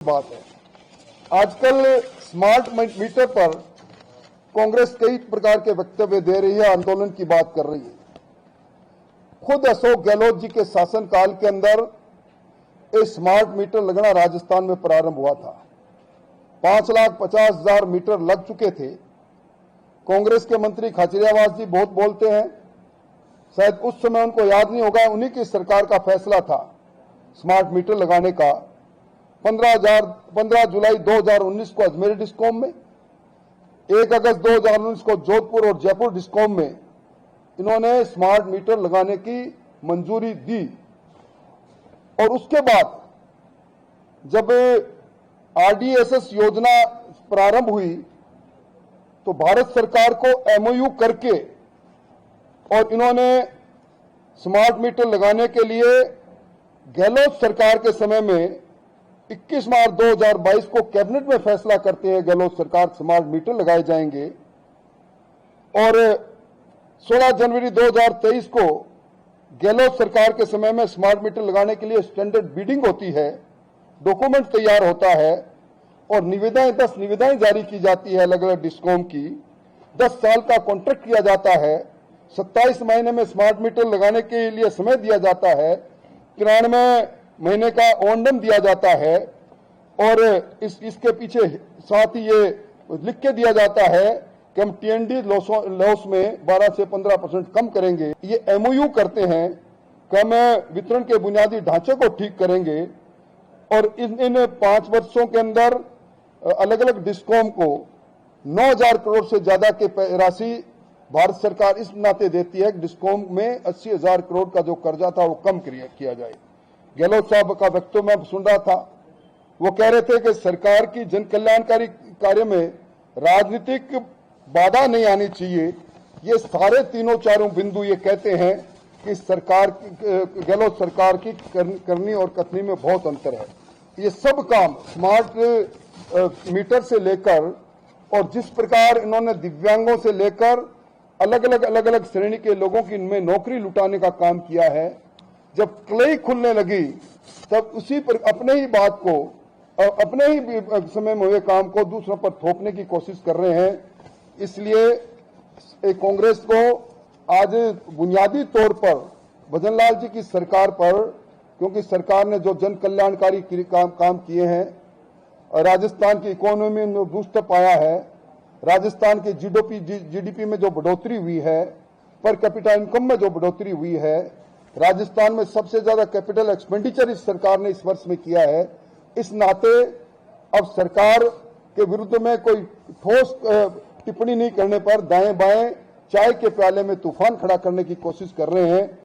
बात है। आजकल स्मार्ट मीटर पर कांग्रेस कई प्रकार के वक्तव्य दे रही है, आंदोलन की बात कर रही है। खुद अशोक गहलोत जी के शासनकाल के अंदर एक स्मार्ट मीटर लगना राजस्थान में प्रारंभ हुआ था। 5,50,000 मीटर लग चुके थे। कांग्रेस के मंत्री खाचरियावास जी बहुत बोलते हैं, शायद उस समय उनको याद नहीं होगा, उन्हीं की सरकार का फैसला था स्मार्ट मीटर लगाने का। 15 जुलाई 2019 को अजमेर डिस्कॉम में, 1 अगस्त 2019 को जोधपुर और जयपुर डिस्कॉम में इन्होंने स्मार्ट मीटर लगाने की मंजूरी दी। और उसके बाद जब आरडीएसएस योजना प्रारंभ हुई तो भारत सरकार को एमओयू करके और इन्होंने स्मार्ट मीटर लगाने के लिए गहलोत सरकार के समय में 21 मार्च 2022 को कैबिनेट में फैसला करते हैं गहलोत सरकार स्मार्ट मीटर लगाए जाएंगे। और 16 जनवरी 2023 को गहलोत सरकार के समय में स्मार्ट मीटर लगाने के लिए स्टैंडर्ड बीडिंग होती है, डॉक्यूमेंट तैयार होता है और 10 निविदाएं जारी की जाती है अलग अलग डिस्कॉम की। 10 साल का कॉन्ट्रैक्ट किया जाता है। 27 महीने में स्मार्ट मीटर लगाने के लिए समय दिया जाता है। 93 महीने का ओंडम दिया जाता है और इसके पीछे साथ ही ये लिख के दिया जाता है कि हम टीएनडी लॉस में 12 से 15% कम करेंगे। ये एमओयू करते हैं कि हम वितरण के बुनियादी ढांचे को ठीक करेंगे और इन 5 वर्षों के अंदर अलग अलग डिस्कॉम को 9,000 करोड़ से ज्यादा की राशि भारत सरकार इस नाते देती है कि डिस्कॉम में 80,000 करोड़ का जो कर्जा था वो कम किया जाए। गहलोत साहब का वक्तव्य मैं सुन रहा था, वो कह रहे थे कि सरकार की जन कल्याणकारी कार्य में राजनीतिक बाधा नहीं आनी चाहिए। ये सारे तीनों चारों बिंदु ये कहते हैं कि सरकार गहलोत सरकार की करनी और कथनी में बहुत अंतर है। ये सब काम स्मार्ट मीटर से लेकर और जिस प्रकार इन्होंने दिव्यांगों से लेकर अलग अलग श्रेणी के लोगों की इनमें नौकरी लुटाने का काम किया है। जब क्लई खुलने लगी तब उसी पर अपने ही बात को, अपने ही समय में हुए काम को दूसरों पर थोपने की कोशिश कर रहे हैं। इसलिए कांग्रेस को आज बुनियादी तौर पर भजनलाल जी की सरकार पर, क्योंकि सरकार ने जो जन कल्याणकारी काम किए हैं, राजस्थान की इकोनॉमी में बूस्ट पाया है, राजस्थान की जीडीपी में जो बढ़ोतरी हुई है, पर कैपिटा इनकम में जो बढ़ोतरी हुई है, राजस्थान में सबसे ज्यादा कैपिटल एक्सपेंडिचर इस सरकार ने इस वर्ष में किया है। इस नाते अब सरकार के विरुद्ध में कोई ठोस टिप्पणी नहीं करने पर दाएं बाएं चाय के प्याले में तूफान खड़ा करने की कोशिश कर रहे हैं।